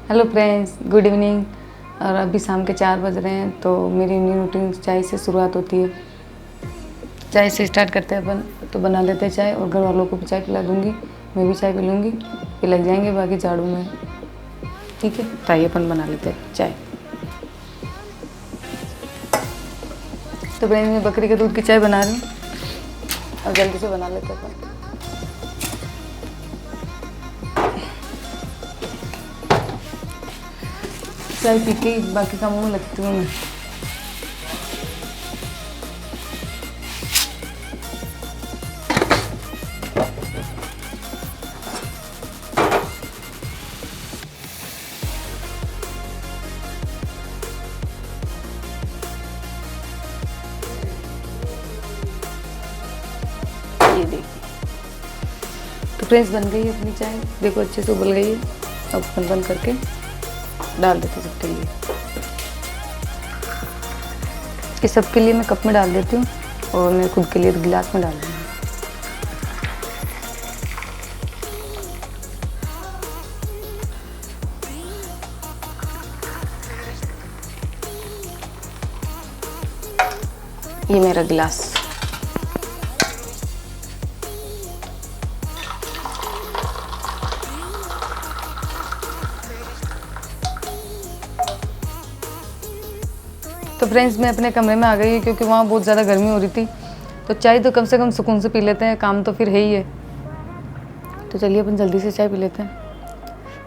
Hello friends, good evening. और अभी शाम के 4 बज रहे हैं, तो मेरी न्यू रूटीन चाय से शुरुआत होती है। चाय से स्टार्ट करते हैं अपन। तो बना लेते हैं चाय, और घर वालों को भी चाय पिला दूँगी, मैं भी चाय पी लूँगी, फिर लग जाएंगे बाकी झाड़ू में। ठीक है, तो आइए अपन बना लेते हैं चाय। तो फ्रेंड्स, मैं बकरी के दूध की चाय बना रही हूँ, और जल्दी से बना लेते हैं अपन। चाय पी के बाकी कामों में लगती हूँ मैं। ये देखिए, तो फ्रेंड्स बन गई है अपनी चाय। देखो अच्छे से उबल गई है। अब अपन बंद करके डाल देते सबके लिए। ये सबके लिए मैं कप में डाल देती हूँ, और मैं खुद के लिए गिलास में डाल दूँगी। ये मेरा गिलास। तो फ्रेंड्स, मैं अपने कमरे में आ गई, क्योंकि वहाँ बहुत ज़्यादा गर्मी हो रही थी। तो चाय तो कम से कम सुकून से पी लेते हैं, काम तो फिर है ही है। तो चलिए अपन जल्दी से चाय पी लेते हैं,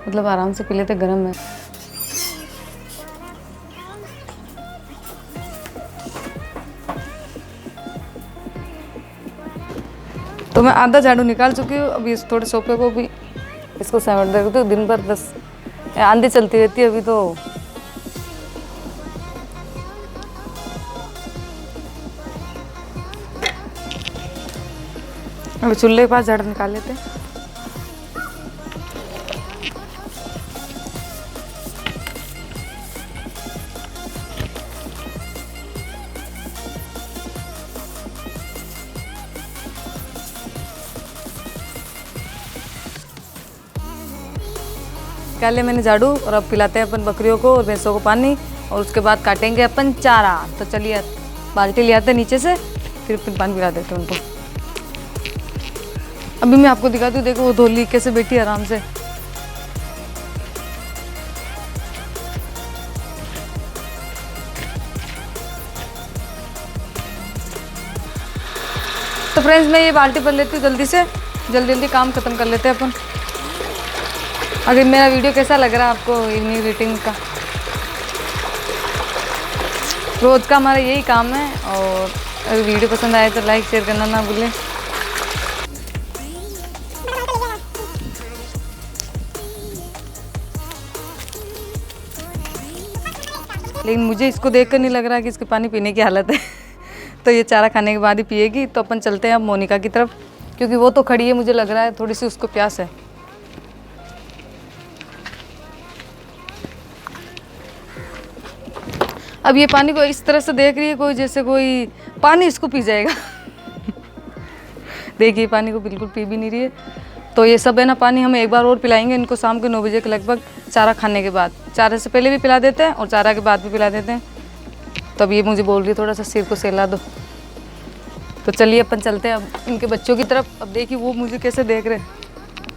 मतलब आराम से पी लेते हैं, गर्म है। तो मैं आधा झाड़ू निकाल चुकी हूँ। अभी इस थोड़े सोफे को भी इसको समेट देती हूँ। दिन भर बस आंधी चलती रहती है अभी तो। अभी चूल्हे के पास झाड़ू निकाल लेते हैं। निकाल लिया मैंने झाड़ू, और अब पिलाते हैं अपन बकरियों को और भैंसों को पानी, और उसके बाद काटेंगे अपन चारा। तो चलिए बाल्टी ले आते हैं नीचे से, फिर पानी पिला देते हैं उनको। अभी मैं आपको दिखाती हूँ, देखो वो धोली कैसे बैठी है आराम से। तो फ्रेंड्स, मैं ये बाल्टी भर लेती हूँ जल्दी से, जल्दी जल्दी काम खत्म कर लेते हैं अपन। अगर मेरा वीडियो कैसा लग रहा है आपको, इवनिंग रूटीन का, रोज़ का हमारा यही काम है। और अगर वीडियो पसंद आए तो लाइक शेयर करना ना भूलें। लेकिन मुझे इसको देखकर नहीं लग रहा कि इसके पानी पीने की हालत है। तो ये चारा खाने के बाद ही पिएगी। तो अपन चलते हैं अब मोनिका की तरफ, क्योंकि वो तो खड़ी है, मुझे लग रहा है थोड़ी सी उसको प्यास है। अब ये पानी को इस तरह से देख रही है कोई, जैसे कोई पानी इसको पी जाएगा। देखिए पानी को बिल्कुल पी भी नहीं रही है। तो ये सब है ना, पानी हम एक बार और पिलाएंगे इनको शाम के 9 बजे के लगभग, चारा खाने के बाद। चारे से पहले भी पिला देते हैं और चारा के बाद भी पिला देते हैं। तो अब ये मुझे बोल रही है थोड़ा सा सिर को सहला दो। तो चलिए अपन चलते हैं अब इनके बच्चों की तरफ। अब देखिए वो मुझे कैसे देख रहे हैं,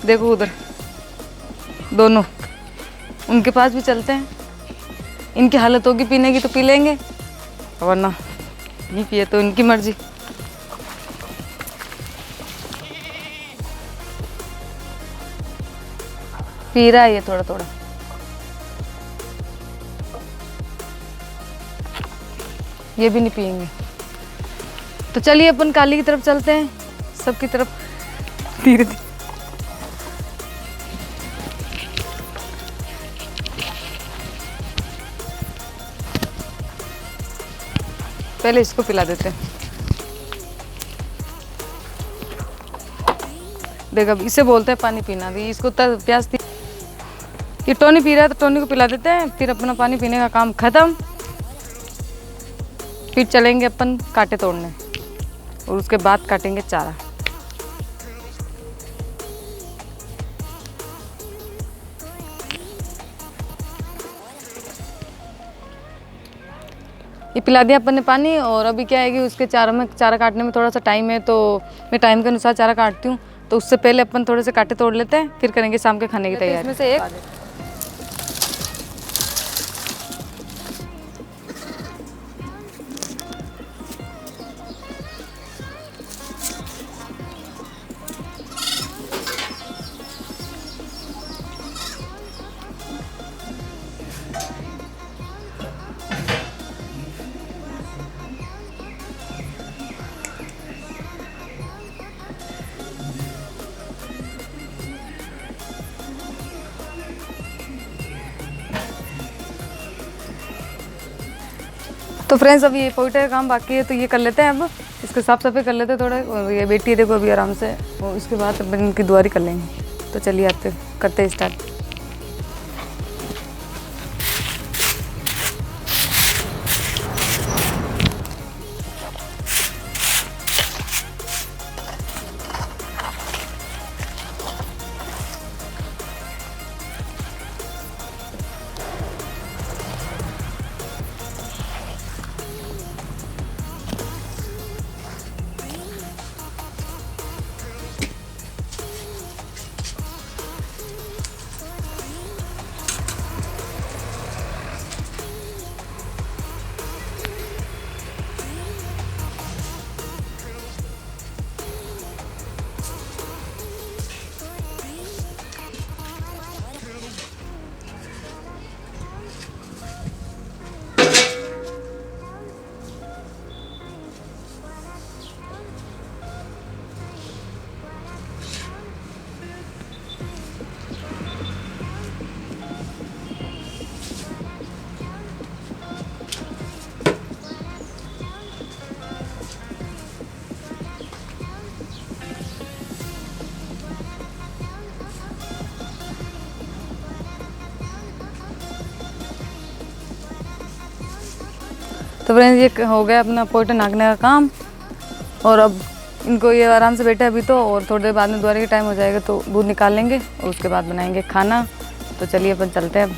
देखो उधर दोनों, उनके पास भी चलते हैं। इनकी हालत होगी पीने की तो पी लेंगे, वरना नहीं पिए तो इनकी मर्जी। पी रहा है ये थोड़ा थोड़ा। ये भी नहीं पिएंगे। तो चलिए अपन काली की तरफ चलते हैं, सबकी तरफ धीरे धीरे। पहले इसको पिला देते हैं। देख अब इसे बोलते हैं पानी पीना, दी इसको प्यास थी। ये टोनी पी रहा है तो टोनी को पिला देते हैं, फिर अपना पानी पीने का काम खत्म। फिर चलेंगे अपन कांटे तोड़ने, और उसके बाद काटेंगे चारा। ये पिला दिया अपन ने पानी। और अभी क्या है कि उसके चारा काटने में थोड़ा सा टाइम है, तो मैं टाइम के अनुसार चारा काटती हूँ। तो उससे पहले अपन थोड़े से कांटे तोड़ लेते हैं, फिर करेंगे शाम के खाने की तैयारी। इसमें से एक तो फ्रेंड्स अभी ये पोइटे का काम बाकी है, तो ये कर लेते हैं। अब इसके साफ सफाई कर लेते हैं थोड़ा। और ये बेटी देखो अभी आराम से, और इसके बाद अपन इनकी दुआरी कर लेंगे। तो चलिए आते करते हैं स्टार्ट। तो फ्रेंड्स ये हो गया अपना पोइटे नाकने का काम। और अब इनको ये आराम से बैठे अभी तो, और थोड़ी देर बाद में दोबारा के टाइम हो जाएगा तो दूध निकाल लेंगे और उसके बाद बनाएंगे खाना। तो चलिए अपन चलते हैं अब।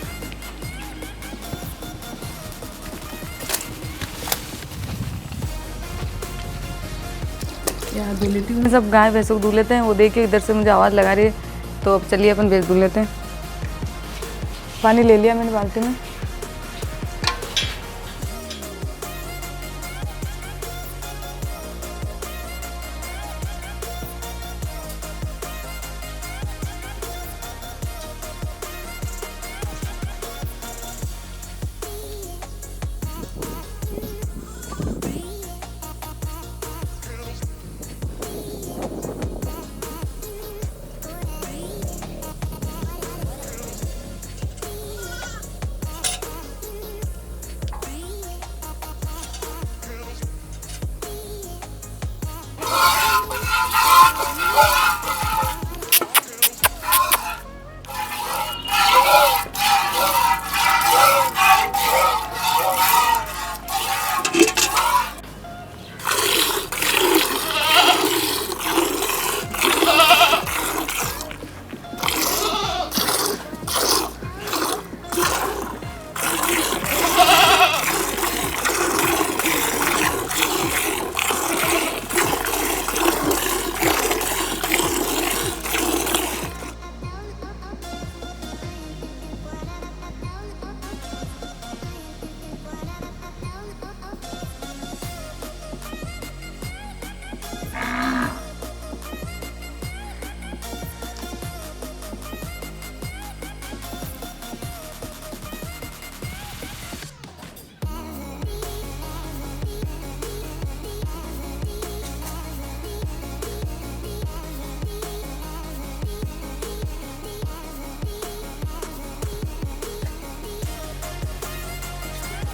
यार धुल लेती हूँ, सब गाय भैंसों को धुल लेते हैं। वो देखिए इधर से मुझे आवाज़ लगा रही है, तो अब चलिए अपन भैंस धुल लेते हैं। पानी ले लिया मैंने बाल्टी में।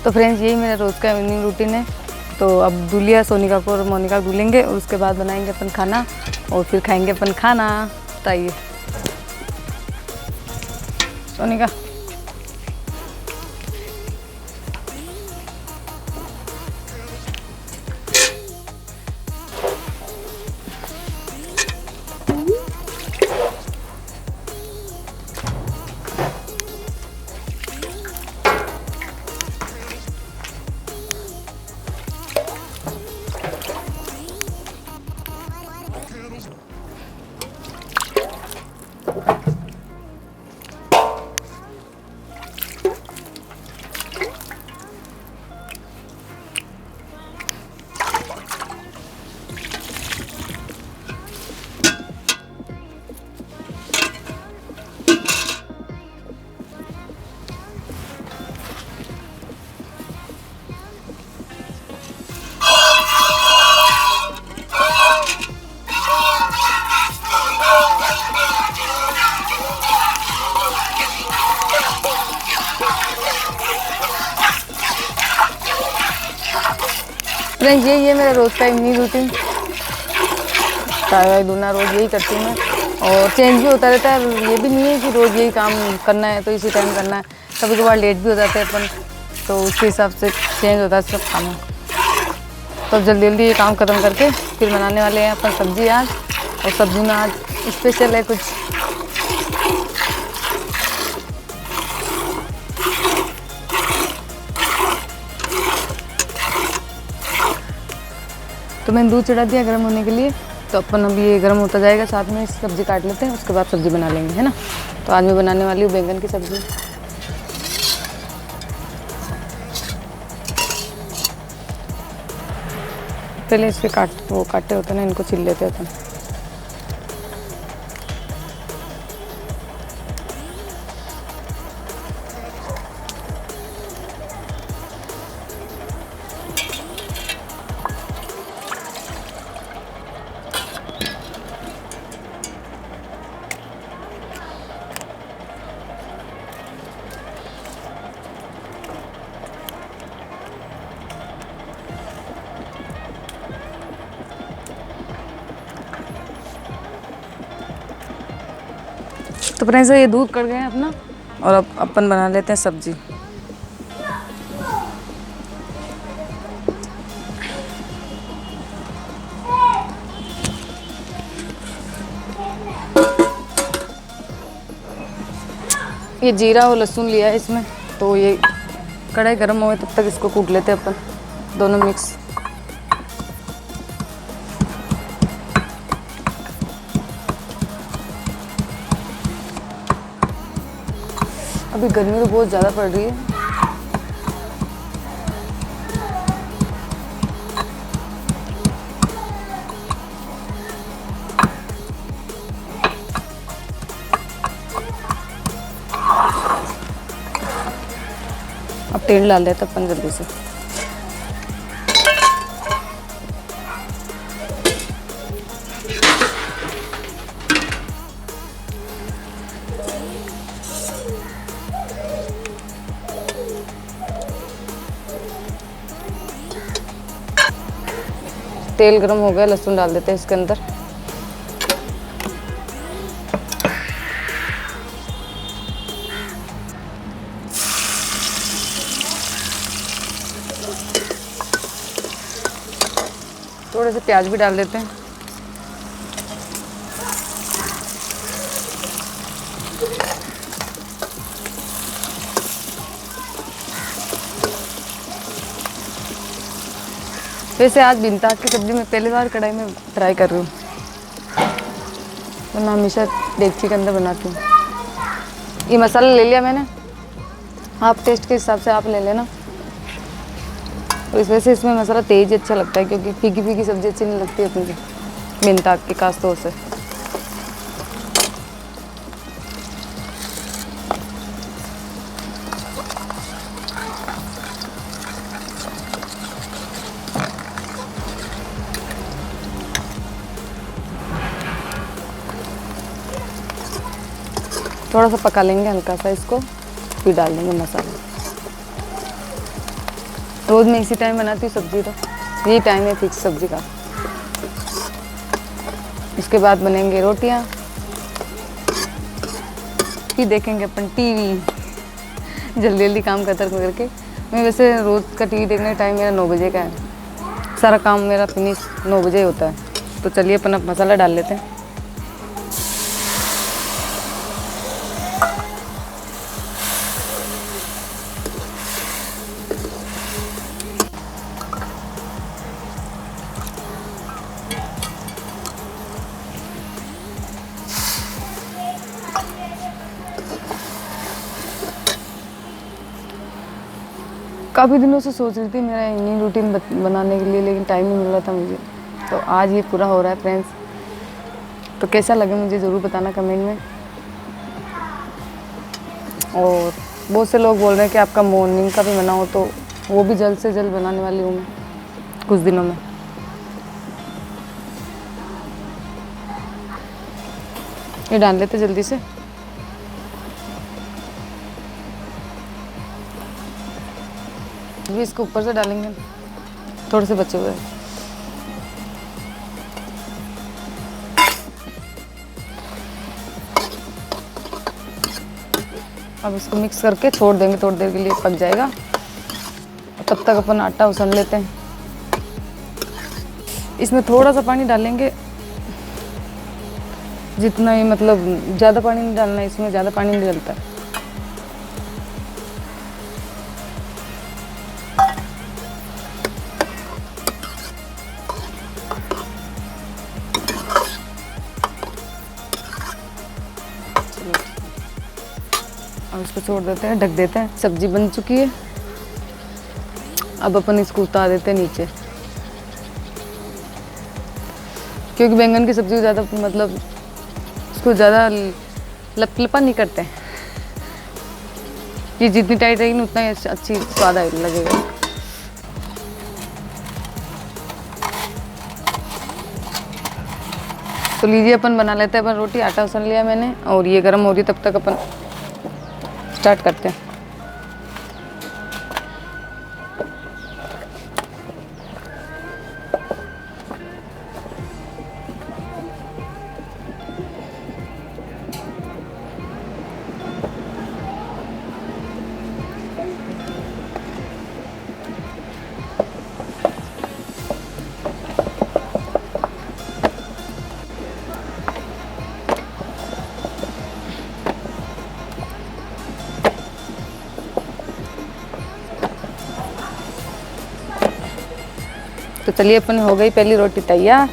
तो फ्रेंड्स यही मेरा रोज़ का इवनिंग रूटीन है। तो अब दूल्हा सोनिका को और मोनिका को दूलेंगे और उसके बाद बनाएंगे अपन खाना और फिर खाएंगे अपन खाना। तो आइए सोनिका। फ्रेंड्स यही है मेरा रोज़ का इवनिंग रूटीन। चाय वाय दूना रोज़ यही करती हूँ मैं, और चेंज भी होता रहता है। ये भी नहीं है कि रोज़ यही काम करना है तो इसी टाइम करना है। कभी कभार लेट भी हो जाते हैं अपन, तो उसके हिसाब से चेंज होता है सब काम। तो जल्दी जल्दी ये काम ख़त्म करके फिर बनाने वाले हैं अपन सब्ज़ी आज। और सब्ज़ी में आज स्पेशल है कुछ। तो मैंने दूध चढ़ा दिया गर्म होने के लिए। तो अपन अभी ये गर्म होता जाएगा, साथ में सब्ज़ी काट लेते हैं, उसके बाद सब्ज़ी बना लेंगे, है ना। तो आज मैं बनाने वाली हूँ बैंगन की सब्ज़ी। पहले इसके काटे होते हैं ना, इनको छिल लेते हैं अपन। तो फ्रेंड्स ये दूध कट गया अपना, और अब अपन बना लेते हैं सब्जी। ये जीरा और लहसुन लिया है इसमें, तो ये कढ़ाई गर्म हो तब तक इसको कूट लेते हैं अपन दोनों मिक्स। अभी गर्मी तो बहुत ज़्यादा पड़ रही है। अब तेल डाल देते अपन जल्दी से। तेल गरम हो गया, लहसुन डाल देते हैं इसके अंदर। थोड़े से प्याज भी डाल देते हैं। वैसे आज बिन ताक की सब्ज़ी मैं पहली बार कढ़ाई में ट्राई कर रही हूँ, तो मैं हमेशा देगची के अंदर बनाती हूँ। ये मसाला ले लिया मैंने, आप टेस्ट के हिसाब से आप ले लेना। तो इस वजह से इसमें मसाला तेज अच्छा लगता है, क्योंकि फीकी फीकी सब्ज़ी अच्छी नहीं लगती अपनी को बिन ताक के खास तौर से। थोड़ा सा पका लेंगे हल्का सा इसको, फिर डाल देंगे मसाला। रोज़ मैं इसी टाइम बनाती हूँ सब्ज़ी, तो यही टाइम है फिक्स सब्ज़ी का। इसके बाद बनेंगे रोटियाँ, फिर देखेंगे अपन टीवी जल्दी जल्दी काम खत्म करके। मैं वैसे रोज़ का टीवी देखने का टाइम मेरा 9 बजे का है। सारा काम मेरा फिनिश 9 बजे होता है। तो चलिए अपन अब मसाला डाल लेते हैं। काफ़ी दिनों से सोच रही थी मेरा इवनिंग रूटीन बनाने के लिए, लेकिन टाइम नहीं मिल रहा था मुझे। तो आज ये पूरा हो रहा है फ्रेंड्स। तो कैसा लगे मुझे ज़रूर बताना कमेंट में। और बहुत से लोग बोल रहे हैं कि आपका मॉर्निंग का भी बना हो, तो वो भी जल्द से जल्द बनाने वाली हूँ मैं कुछ दिनों में। ये डाल लेते जल्दी से। अभी इसको ऊपर से डालेंगे। थोड़े से बचे हुए हैं। अब इसको मिक्स करके छोड़ देंगे, थोड़ी देर के लिए पक जाएगा। तब तक अपन आटा उसन लेते हैं। इसमें थोड़ा सा पानी डालेंगे, जितना ही मतलब ज़्यादा पानी नहीं डालना है, इसमें ज़्यादा पानी नहीं डलता है। अब इसको छोड़ देते हैं, ढक देते हैं। सब्जी बन चुकी है। अब अपन इसको उतार देते हैं नीचे, क्योंकि बैंगन की सब्जी ज़्यादा मतलब उसको ज़्यादा लपलपा नहीं करते हैं। ये जितनी टाइट रहेगी उतना ही अच्छी स्वाद लगेगा। तो लीजिए अपन बना लेते हैं। अपन रोटी, आटा उसन लिया मैंने और ये गर्म हो रही है, तब तक अपन स्टार्ट करते हैं। तो चलिए अपन हो गई पहली रोटी तैयार।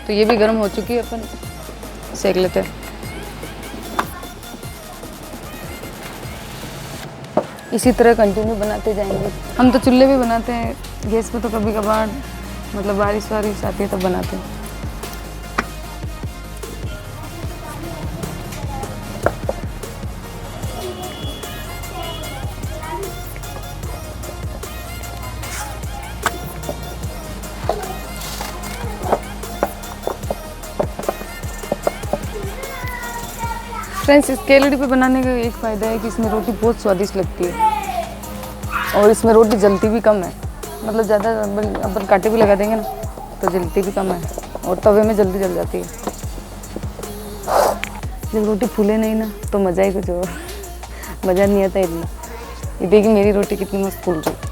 तो ये भी गर्म हो चुकी है, अपन सेक लेते हैं। इसी तरह कंटिन्यू बनाते जाएंगे। हम तो चूल्हे भी बनाते हैं, गैस पे तो कभी कभार मतलब बारिश वारिश आती है तब बनाते हैं। फ्रेंड्स, इस केलड़ी पे बनाने का एक फ़ायदा है कि इसमें रोटी बहुत स्वादिष्ट लगती है और इसमें रोटी जलती भी कम है। मतलब ज़्यादा अपन कांटे भी लगा देंगे ना तो जलती भी कम है और तवे में जल्दी जल जाती है। जब रोटी फूले नहीं ना तो मज़ा ही कुछ और, मज़ा नहीं आता इतना। ये देखिए मेरी रोटी कितनी मस्त फूल रही है।